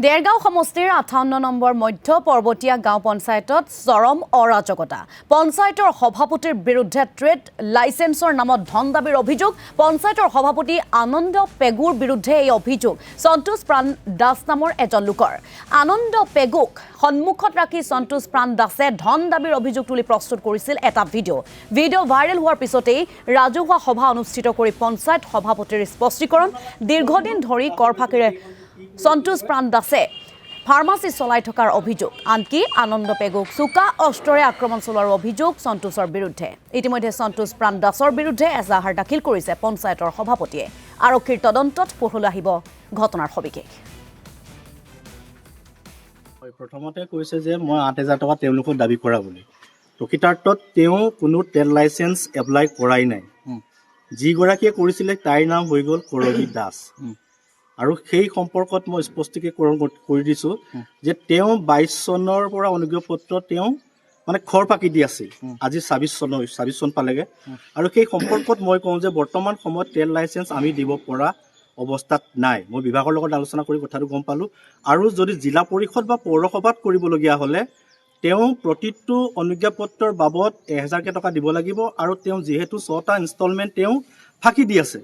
দেৰগাঁও সমষ্টিৰ 58 নম্বৰ মধ্য পৰ্বতীয়া গাঁও পঞ্চায়তত চৰম অৰাজকতা। পঞ্চায়তৰ সভাপতিৰ বিৰুদ্ধে ট্ৰেড লাইসেন্সৰ নামত ধন দাবীৰ অভিযোগ। পঞ্চায়তৰ সভাপতি আনন্দ পেগুৰ বিৰুদ্ধে এই অভিযোগ সন্তোষ প্ৰাণ দাস নামৰ এজন লোকৰ। আনন্দ পেগুক সন্মুখত ৰাখি সন্তোষ প্ৰাণ দাসে ধন দাবীৰ অভিযোগ তুলি প্ৰস্তুত কৰিছিল এটা ভিডিঅ' ভাইৰেল হোৱাৰ পিছতেই ৰাজহুৱা সভা অনুষ্ঠিত কৰি পঞ্চায়ত সভাপতিৰ স্পষ্টীকৰণ। দীৰ্ঘদিন ধৰি কৰ ফাঁকিৰে সন্তোষ প্ৰাণ দাসে ফাৰ্মাচী চলাই থকাৰ অভিযোগ। আনকি আনন্দ পেগুক চোকা অস্ত্ৰৰে আক্ৰমণ চলোৱাৰ অভিযোগ সন্তোষৰ বিৰুদ্ধে। ইতিমধ্যে সন্তোষ প্ৰাণ দাসৰ বিৰুদ্ধে এজাহাৰ দাখিল কৰিছে পঞ্চায়তৰ সভাপতিয়ে। আৰক্ষীৰ তদন্তত পোহৰলৈ আহিব ঘটনাৰ সবিশেষ। প্ৰথমতে কৈছে যে মই ৮,০০০ টকা তেওঁলোকক দাবী কৰা বুলি। প্ৰকৃতাৰ্থত তেওঁ কোনো ট্ৰেড লাইচেন্স এপ্লাই কৰাই নাই। যিগৰাকীয়ে কৰিছিলে তাইৰ নাম হৈ গ'ল কৰবী দাস। আৰু সেই সম্পৰ্কত মই স্পষ্টীকৰণ কৰি দিছোঁ যে তেওঁ ২২ চনৰ পৰা অনুজ্ঞা পত্ৰ তেওঁ মানে খৰ ফাঁকি দি আছিল। আজি ২৬ চন পালেগৈ। আৰু সেই সম্পৰ্কত মই কওঁ যে বৰ্তমান সময়ত ট্ৰেড লাইচেন্স আমি দিব পৰা অৱস্থাত নাই। মই বিভাগৰ লগত আলোচনা কৰি কথাটো গম পালোঁ। আৰু যদি জিলা পৰিষদ বা পৌৰসভাত কৰিবলগীয়া হ'লে তেওঁ প্ৰতিটো অনুজ্ঞাপত্ৰৰ বাবদ ১,০০০ টকা দিব লাগিব। আৰু তেওঁ যিহেতু ৬টা ইনষ্টলমেণ্ট তেওঁ ফাঁকি দি আছে,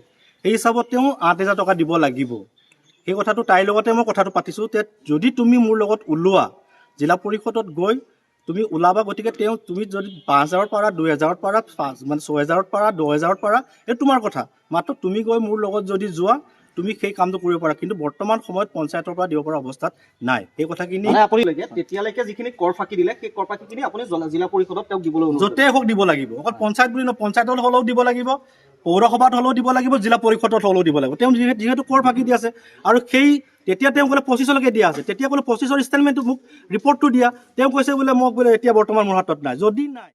সেই হিচাপত তেওঁ ৮,০০০ টকা দিব লাগিব। সেই কথাটো তাইৰ লগতে মই কথাটো পাতিছোঁ যে যদি তুমি মোৰ লগত ওলোৱা জিলা পৰিষদত গৈ তুমি ওলাবা, গতিকে তুমি যদি ৫,০০০ত পাৰা, ২,০০০ত পাৰা, মানে ৬,০০০ত পাৰা, ১০,০০০ত পাৰা, এইটো তোমাৰ কথা। মাত্ৰ তুমি গৈ মোৰ লগত যদি যোৱা তুমি সেই কামটো কৰিব পাৰা। কিন্তু বৰ্তমান সময়ত পঞ্চায়তৰ পৰা দিব পৰা অৱস্থাত নাই। সেই কথাখিনি তেতিয়ালৈকে যিখিনি কৰ ফাঁকি দিলে সেই কৰ ফাঁকিখিনি আপুনি জিলা পৰিষদত তেওঁক দিবলৈ য'তেই হওক দিব লাগিব। অকল পঞ্চায়ত বুলি নহয়, পঞ্চায়তত হ'লেও দিব লাগিব, পৌৰসভাত হ'লেও দিব লাগিব, জিলা পৰিষদত হ'লেও দিব লাগিব। তেওঁ যিহেতু কৰ ফাঁকি দি আছে আৰু তেতিয়া তেওঁ বোলে ২৫লৈকে দিয়া আছে। তেতিয়া বোলে ২৫ৰ ইনষ্টলমেণ্টটো মোক ৰিপৰ্টটো দিয়া। তেওঁ কৈছে বোলে মোক বোলে এতিয়া বৰ্তমান মোৰ হাতত নাই। যদি নাই